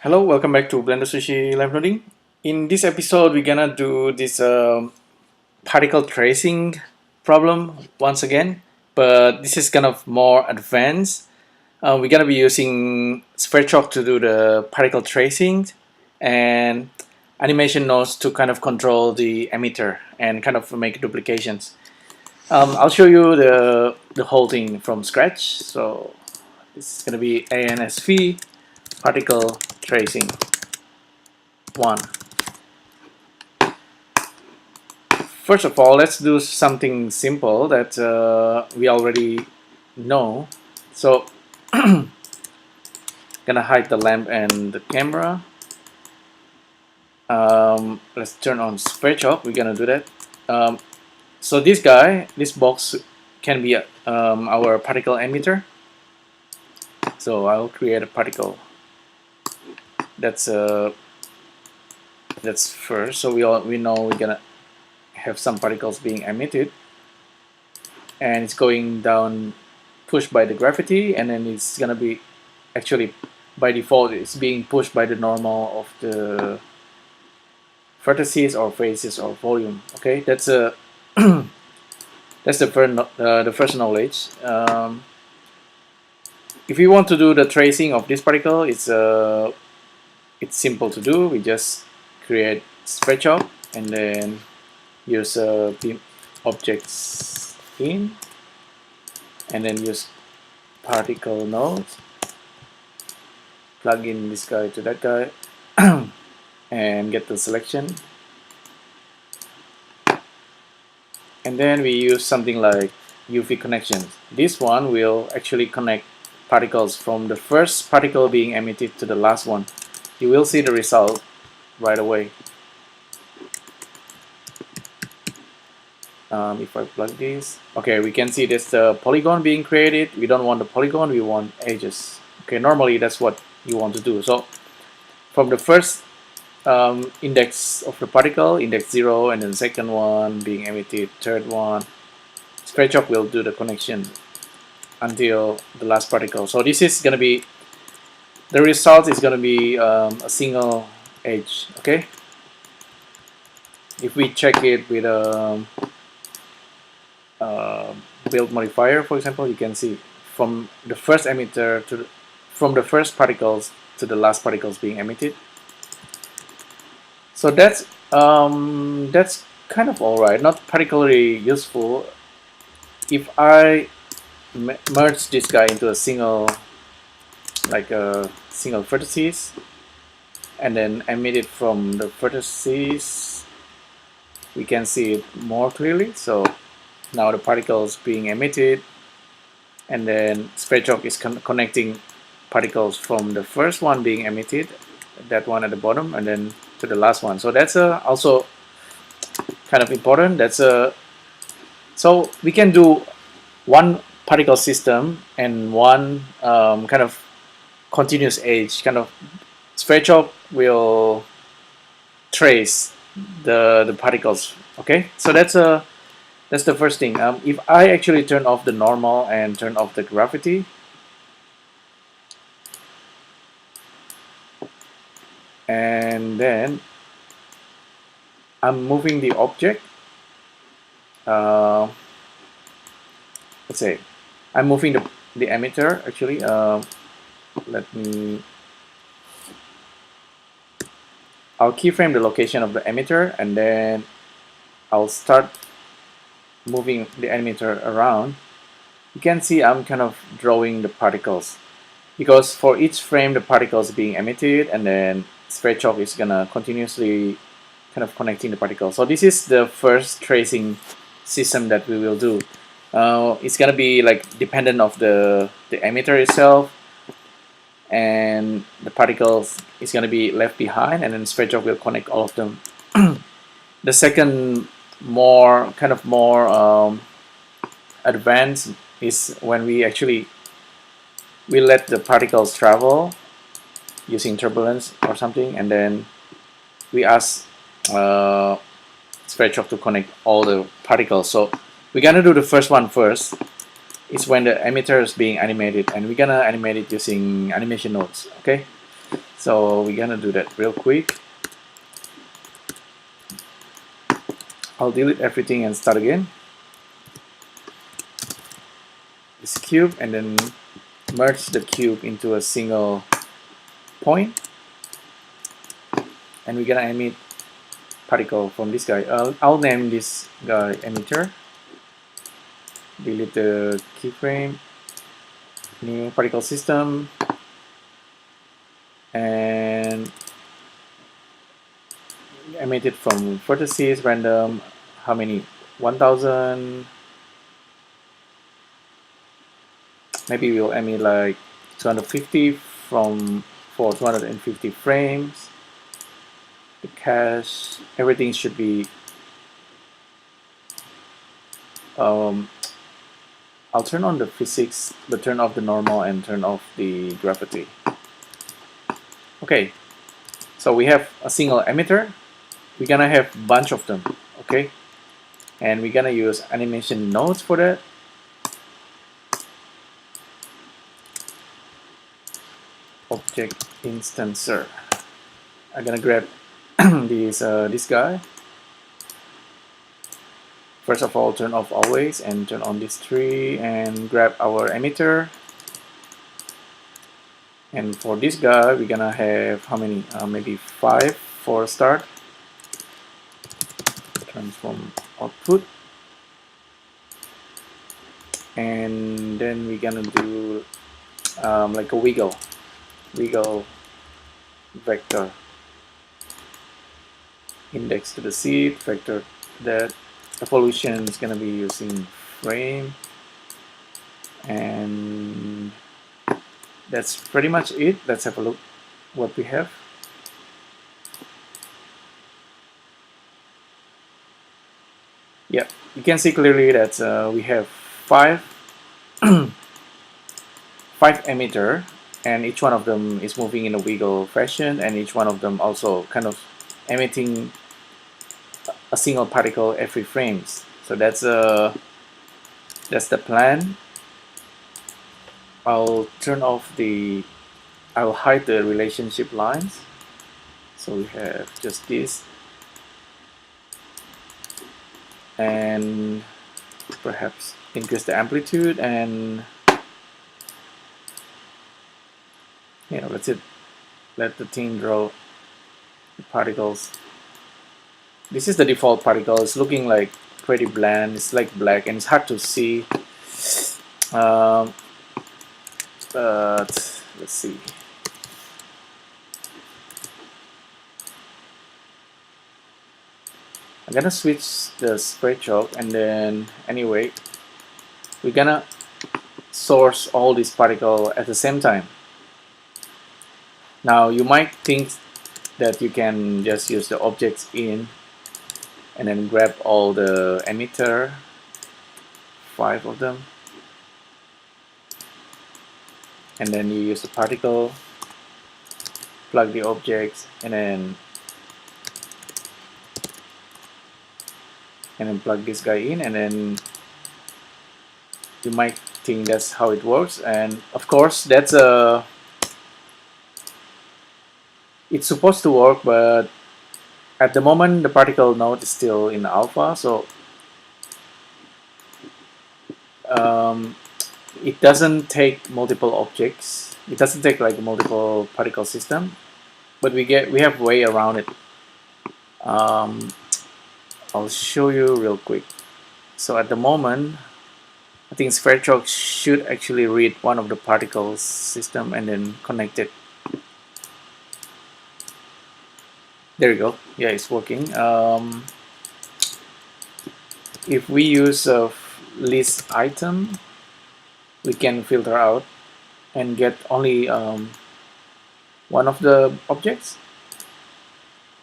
Hello, welcome back to BlenderSushi Live Loading. In this episode, we're gonna do this particle tracing problem once again, but this is kind of more advanced. We're gonna be using Sverchok to do the particle tracing and animation nodes to kind of control the emitter and kind of make duplications. I'll show you the whole thing from scratch. So this is gonna be ANSV particle tracing 1. First of all, let's do something simple that we already know. So gonna hide the lamp and the camera. Let's turn on Sverchok. We're gonna do that. So this box can be our particle emitter. So I'll create a particle. That's first. So we know we're gonna have some particles being emitted, and it's going down, pushed by the gravity, and then it's gonna be actually by default it's being pushed by the normal of the vertices or phases or volume. Okay, that's a that's the first knowledge. If we want to do the tracing of this particle, it's simple to do. We just create Sverchok and then use beam objects in, and then use particle nodes, plug in this guy to that guy and get the selection, and then we use something like UV connections. This one will actually connect particles from the first particle being emitted to the last one. You will see the result right away. If I plug this, okay, we can see this polygon being created. We don't want the polygon, we want edges. Okay, normally that's what you want to do. So from the first index of the particle, index 0, and then second one being emitted, third one, Sverchok will do the connection until the last particle. So this is going to be, the result is going to be a single edge. Okay, if we check it with a build modifier, for example, you can see from the first emitter to from the first particles to the last particles being emitted. So that's kind of alright, not particularly useful. If I merge this guy into a single, like a single vertices, and then emit it from the vertices, we can see it more clearly. So now the particles being emitted, and then Sverchok is connecting particles from the first one being emitted, that one at the bottom, and then to the last one. So that's also kind of important. So we can do one particle system and one kind of continuous edge. Kind of Sverchok will trace the particles. Okay, so that's the first thing. If I actually turn off the normal and turn off the gravity, and then I'm moving the object, let's say I'm moving the emitter actually. I'll keyframe the location of the emitter, and then I'll start moving the emitter around. You can see I'm kind of drawing the particles, because for each frame the particles being emitted, and then Sverchok is gonna continuously kind of connecting the particles. So this is the first tracing system that we will do. It's gonna be like dependent of the emitter itself, and the particles is gonna be left behind, and then Sverchok will connect all of them. The second more advanced is when we let the particles travel using turbulence or something, and then we ask Sverchok to connect all the particles. So we're gonna do the first one first. It's when the emitter is being animated, and we're gonna animate it using animation nodes. Okay, So we're gonna do that real quick. I'll delete everything and start again. This cube, and then merge the cube into a single point, and we're gonna emit particle from this guy. I'll name this guy emitter. Delete the keyframe, new particle system, and emit it from vertices random. How many? 1000. Maybe we'll emit like 250 for 250 frames. The cache, everything should be I'll turn on the physics, but turn off the normal and turn off the gravity. Okay, so we have a single emitter. We're gonna have a bunch of them, okay? And we're gonna use animation nodes for that. Object instancer. I'm gonna grab this guy. First of all, turn off always and turn on this tree and grab our emitter. And for this guy, we're gonna have how many? Maybe 5 for a start. Transform output. And then we're gonna do like a wiggle vector. Index to the seed, vector that evolution is gonna be using frame, and that's pretty much it. Let's have a look what we have. Yeah, you can see clearly that we have 5 emitter, and each one of them is moving in a wiggle fashion, and each one of them also kind of emitting a single particle every frames. So that's the plan. I'll hide the relationship lines. So we have just this, and perhaps increase the amplitude, and that's it. Let the thing draw the particles. This is the default particle. It's looking like pretty bland. It's like black and it's hard to see. But let's see. I'm gonna switch the Sverchok, and then anyway, we're gonna source all these particles at the same time. Now you might think that you can just use the objects in and then grab all the emitter, 5 of them, and then you use the particle, plug the objects, and then plug this guy in, and then you might think that's how it works. And of course that's it's supposed to work, but at the moment the particle node is still in alpha, so it doesn't take multiple objects. It doesn't take like a multiple particle system, but we have way around it. I'll show you real quick. So at the moment, I think Sverchok should actually read one of the particles system and then connect it. There you go. Yeah, it's working. If we use a list item, we can filter out and get only one of the objects.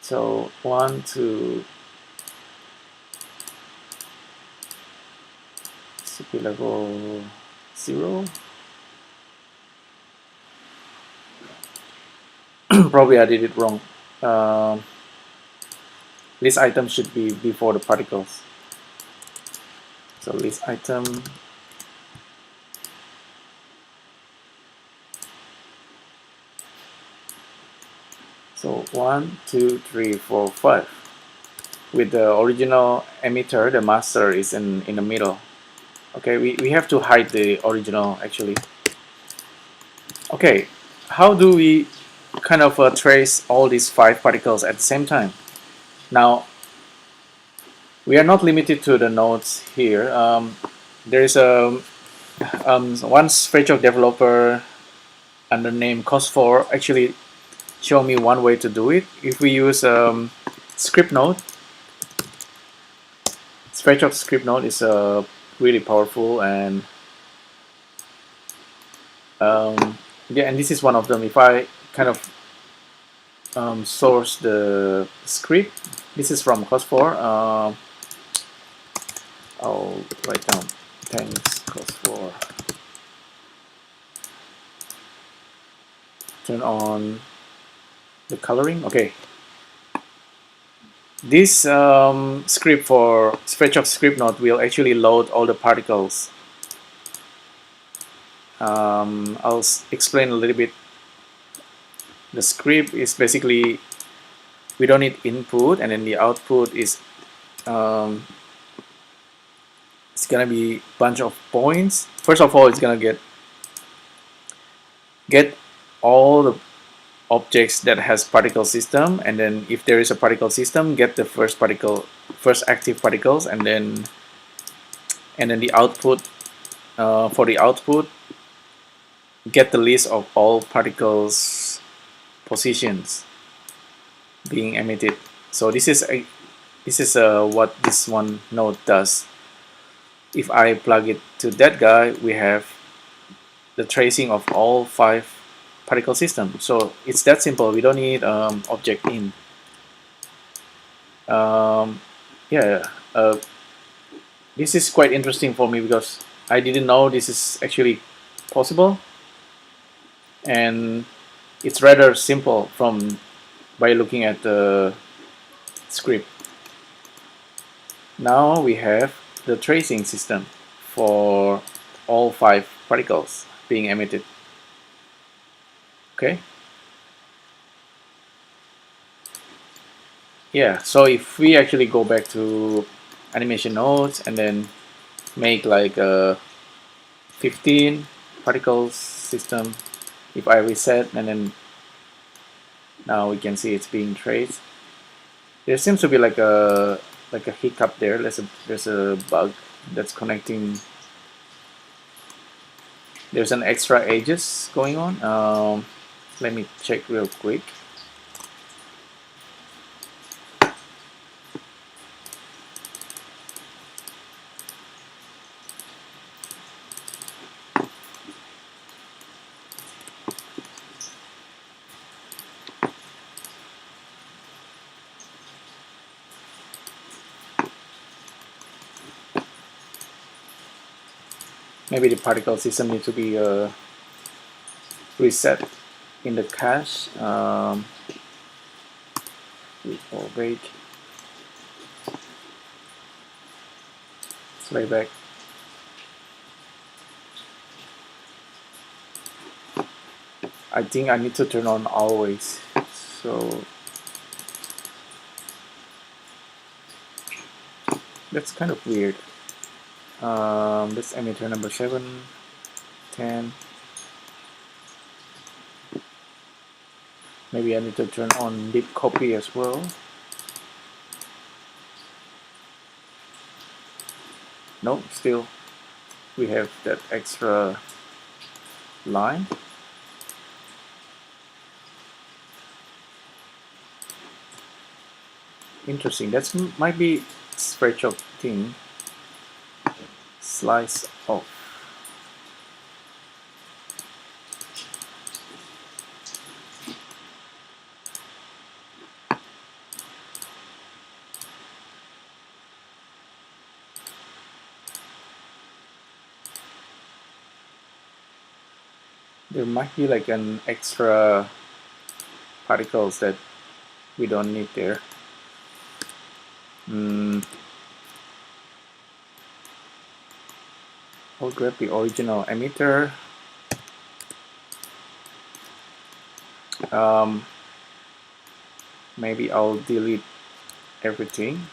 So 1, 2, CP level 0. Probably I did it wrong. List item should be before the particles. So list item, So 1, 2, 3, 4, 5. With the original emitter, the master is in the middle. Okay, we have to hide the original actually. Okay, how do we kind of trace all these 5 particles at the same time? Now, we are not limited to the nodes here. There is a one Sverchok developer under name Kosvor actually show me one way to do it. If we use script node, Sverchok script node is really powerful, and yeah, and this is one of them. If I kind of source the script, this is from Kosvor. I'll write down thanks Kosvor. Turn on the coloring. Okay. This script for Sverchok script node will actually load all the particles. I'll explain a little bit. The script is basically, we don't need input, and then the output is it's gonna be bunch of points. First of all, it's gonna get all the objects that has particle system, and then if there is a particle system, get the first active particles, and then the output, for the output, get the list of all particles positions being emitted. So this is what this one node does. If I plug it to that guy, we have the tracing of all 5 particle systems. So it's that simple. We don't need object in. Yeah, this is quite interesting for me because I didn't know this is actually possible, and it's rather simple by looking at the script. Now we have the tracing system for all 5 particles being emitted. Okay. Yeah, so if we actually go back to animation nodes and then make like a 15 particles system, if I reset, and then now we can see it's being traced. There seems to be like a hiccup there. There's a bug that's connecting. There's an extra edges going on. Let me check real quick. Maybe the particle system needs to be reset in the cache. Wait. Playback. I think I need to turn on always. So that's kind of weird. Let's emitter number 7, 10. Maybe I need to turn on deep copy as well. No, still we have that extra line. Interesting. That might be Sverchok thing. Slice off. There might be like an extra particles that we don't need there. I'll grab the original emitter. maybe I'll delete everything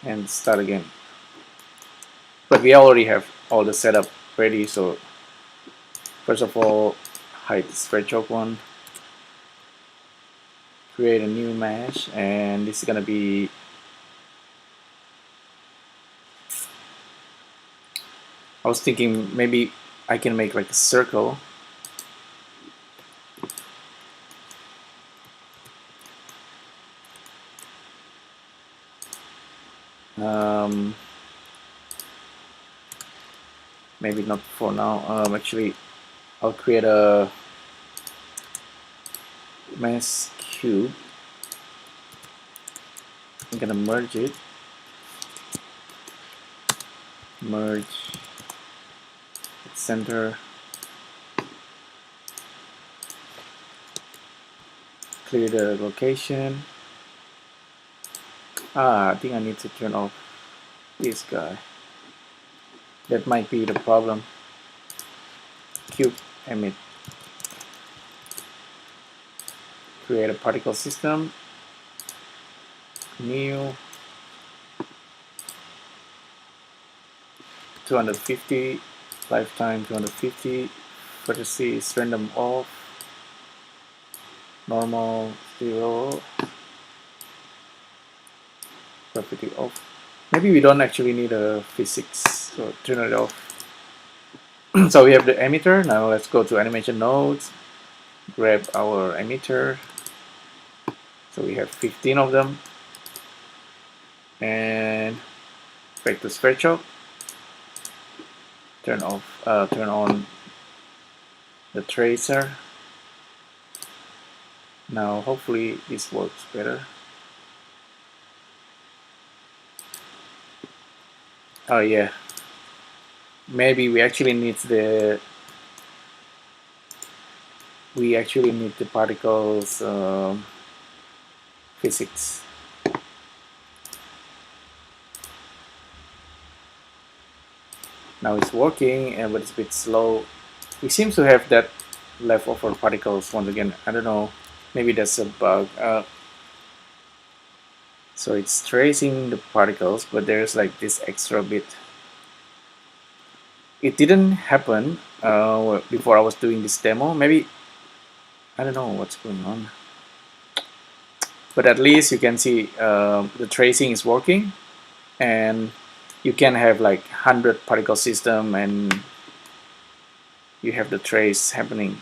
and start again. But we already have all the setup ready, so first of all, hide the Sverchok one, create a new mesh, and this is gonna be, I was thinking maybe I can make like a circle. Maybe not for now. Actually, I'll create a mesh cube. I'm gonna merge it. Merge center. Clear the location. I think I need to turn off this guy. That might be the problem. Cube emit. Create a particle system. New. 250. Lifetime 250. Vertices random off. Normal 0. Gravity off. Maybe we don't actually need a physics, so turn it off. So we have the emitter. Now let's go to animation nodes, grab our emitter. So we have 15 of them, and back to Sverchok. Turn on the tracer. Now hopefully this works better. Oh yeah, maybe we actually need the particles physics. Now it's working, but it's a bit slow. We seem to have that leftover particles once again. I don't know, maybe that's a bug. So it's tracing the particles, but there's like this extra bit. It didn't happen before I was doing this demo. Maybe, I don't know what's going on. But at least you can see the tracing is working, and you can have like 100 particle system and you have the trace happening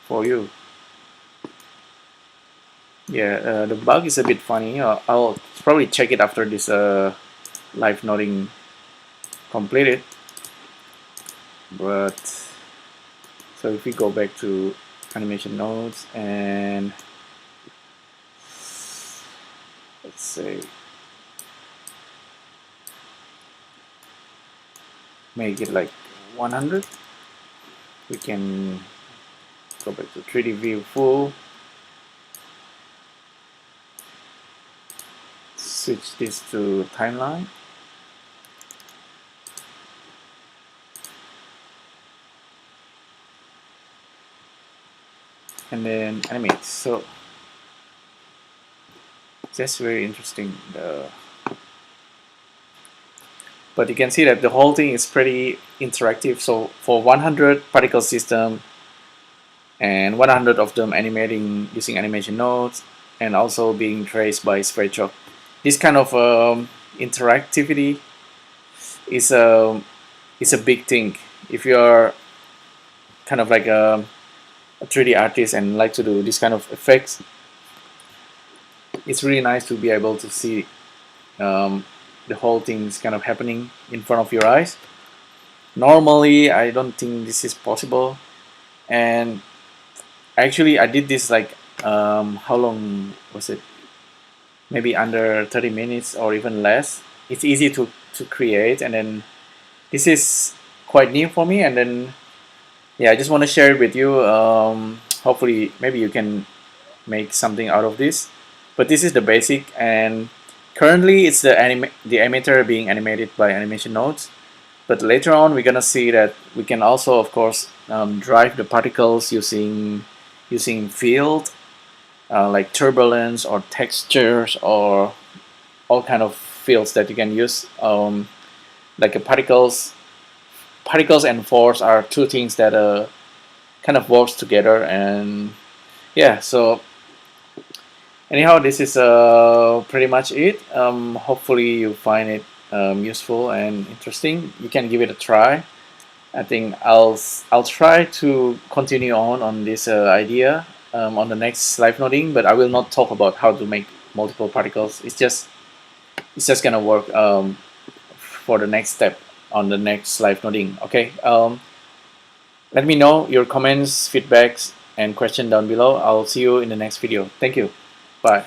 for you. Yeah, the bug is a bit funny. I'll probably check it after this live noding completed. But so if we go back to animation nodes and let's say make it like 100, we can go back to 3D view full, switch this to timeline, and then animate. So that's very interesting. But you can see that the whole thing is pretty interactive. So for 100 particle system and 100 of them animating using animation nodes and also being traced by Sverchok, this kind of interactivity is a big thing. If you're kind of like a 3D artist and like to do this kind of effects, it's really nice to be able to see the whole thing is kind of happening in front of your eyes. Normally, I don't think this is possible, and actually, I did this like how long was it? Maybe under 30 minutes or even less. It's easy to create, and then this is quite new for me. And then yeah, I just want to share it with you. Hopefully, maybe you can make something out of this. But this is the basic, and currently it's the emitter being animated by animation nodes. But later on, we're gonna see that we can also, of course, drive the particles using field like turbulence or textures or all kind of fields that you can use. Like particles and force are two things that kind of works together. And yeah, so anyhow, this is pretty much it. Hopefully you find it useful and interesting. You can give it a try. I think I'll try to continue on this idea on the next live noding, but I will not talk about how to make multiple particles. It's just gonna work for the next step on the next live noding. Okay. Let me know your comments, feedbacks, and questions down below. I'll see you in the next video. Thank you. Bye.